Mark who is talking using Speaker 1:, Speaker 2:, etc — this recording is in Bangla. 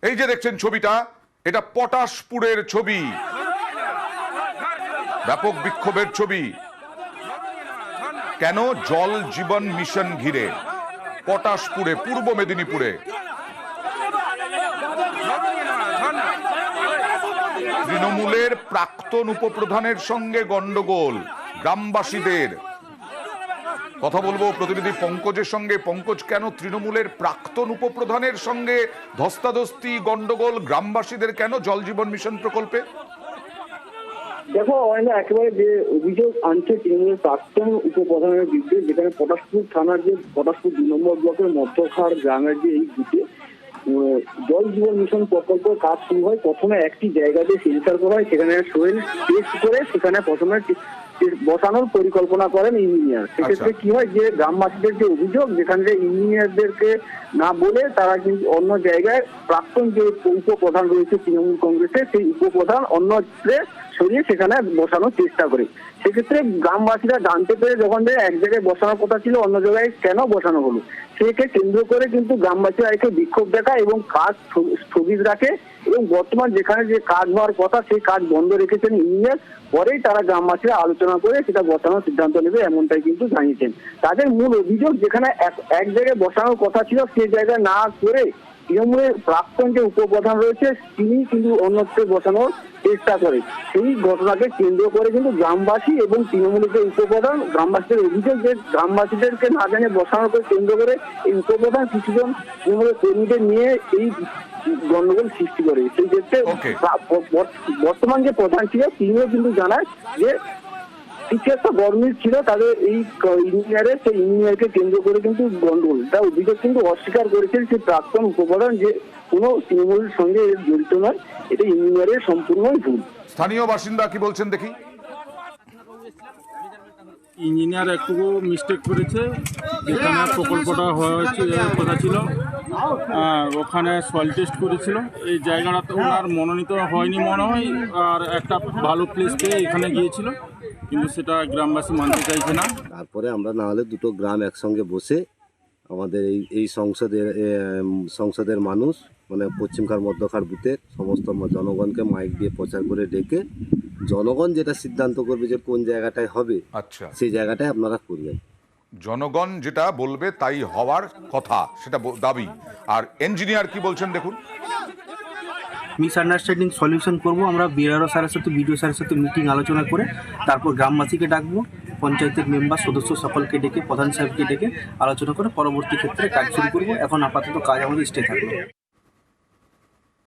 Speaker 1: এই যে দেখছেন ছবিটা, এটা পটাশপুরের ছবি, ব্যাপক বিক্ষোভের ছবি। কেন? জল জীবন মিশন ঘিরে পটাশপুরে, পূর্ব মেদিনীপুরে তৃণমূলের প্রাক্তন উপপ্রধানের সঙ্গে গন্ডগোল। গ্রামবাসীদের কথা বলবো প্রতিনিধি পঙ্কজের সঙ্গে। পঙ্কজ, কেন তৃণমূলের প্রাক্তন উপপ্রধানের সঙ্গে ধস্তাধস্তি, গন্ডগোল গ্রামবাসীদের কেন জল জীবন মিশন প্রকল্পে?
Speaker 2: দেখো একেবারে যে অভিযোগ আনছে তৃণমূলের প্রাক্তন উপপ্রধানের বিরুদ্ধে, যেখানে পটাশপুর থানার যে পটাশপুর 2 নম্বর ব্লকের মধ্যখার গ্রামের যে এই বুথে জল জীবন মিশন প্রকল্পের কাজ শুরু হয়। প্রথমে একটি জায়গাতে সেন্সার করা হয়, সেখানে সোয়েল টেস্ট করে সেখানে প্রথমে বসানোর পরিকল্পনা করেন ইঞ্জিনিয়ার। সেক্ষেত্রে কি হয়, যে গ্রামবাসীদের যে অভিযোগ, যেখানে ইঞ্জিনিয়ারদেরকে না বলে তারা কিন্তু অন্য জায়গায় প্রাক্তন যে উপপ্রধান রয়েছে তৃণমূল কংগ্রেসের, সেই উপপ্রধান অন্যত্রে সরিয়ে সেখানে বসানোর চেষ্টা করে। সেক্ষেত্রে গ্রামবাসীরা জানতে পেরে যখন এক জায়গায় বসানোর কথা ছিল অন্য জায়গায় কেন বসানো হলো, সেকে কেন্দ্র করে কিন্তু গ্রামবাসীরা একে বিক্ষোভ দেখায় এবং কাজ স্থগিত রাখে। এবং বর্তমান যেখানে যে কাজ হওয়ার কথা সেই কাজ বন্ধ রেখেছেন ইঞ্জিনিয়ার। পরেই তারা গ্রামবাসীরা আলোচনা করে সেটা বসানোর সিদ্ধান্ত নেবে, এমনটাই কিন্তু জানিয়েছেন। তাদের মূল অভিযোগ, যেখানে এক জায়গায় বসানোর কথা ছিল সেই জায়গায় না করে তৃণমূলের প্রাক্তন যে উপপ্রধান রয়েছে তিনি কিন্তু অন্যত্র বসানোর চেষ্টা করে। সেই ঘটনাকে কেন্দ্র করে কিন্তু গ্রামবাসী এবং তৃণমূলের যে উপপ্রধান, গ্রামবাসীদের অভিযোগ যে গ্রামবাসীদেরকে না জানিয়ে বসানোকে কেন্দ্র করে এই উপপ্রধান কিছুজন তৃণমূলের কর্মীদের নিয়ে এই গন্ডগোল সৃষ্টি করে। সেই ক্ষেত্রে বর্তমান যে প্রধান ছিল তিনিও কিন্তু জানায় যে কিছু একটা গরমিল ছিল তাদের এই ইঞ্জিনিয়ারের, সেই ইঞ্জিনিয়ারকে কেন্দ্র করে কিন্তু গন্ডগোল। তার অভিযোগ কিন্তু অস্বীকার করেছেন সেই প্রাক্তন উপপ্রধান যে কোনো তৃণমূলের সঙ্গে জড়িত নয়, এটা ইঞ্জিনিয়ারের সম্পূর্ণই ভুল।
Speaker 1: স্থানীয় বাসিন্দা কি বলছেন দেখি।
Speaker 3: ইঞ্জিনিয়ার একটু মিস্টেক করেছে, যেখানে প্রকল্পটা হয়েছে কথা ছিল ওখানে সয়েল টেস্ট করেছিল, এই জায়গাটাতে ওনার মনোনীত হয়নি মনে হয়, আর একটা ভালো প্লেস পেয়ে এখানে গিয়েছিল, কিন্তু সেটা গ্রামবাসী মানতে চাইছে না।
Speaker 4: তারপরে আমরা না হলে দুটো গ্রাম একসঙ্গে বসে আমাদের এই সংসদের মানুষ মানে পশ্চিমখার মধ্যখার বুথের সমস্ত জনগণকে মাইক দিয়ে প্রচার করে ডেকে জনগণ যেটা সিদ্ধান্ত করবে যে কোন জায়গাটায় হবে,
Speaker 1: আচ্ছা,
Speaker 4: সেই জায়গাটায় আপনারা করবেন।
Speaker 1: জনগণ যেটা বলবে তাই হওয়ার কথা, সেটা দাবি। আর ইঞ্জিনিয়ার কি বলছেন দেখুন।
Speaker 5: মিসআন্ডারস্ট্যান্ডিং সলিউশন করব আমরা বিআরও স্যারের সাথে, বিডিও স্যারের সাথে মিটিং আলোচনা করে তারপর গ্রামবাসীকে ডাকবো, পঞ্চায়েতের মেম্বার সদস্য সকলকে ডেকে, প্রধান সাহেবকে ডেকে আলোচনা করে পরবর্তী ক্ষেত্রে কাজ শুরু করবো। এখন আপাতত কাজ আমাদের স্টে থাকবে।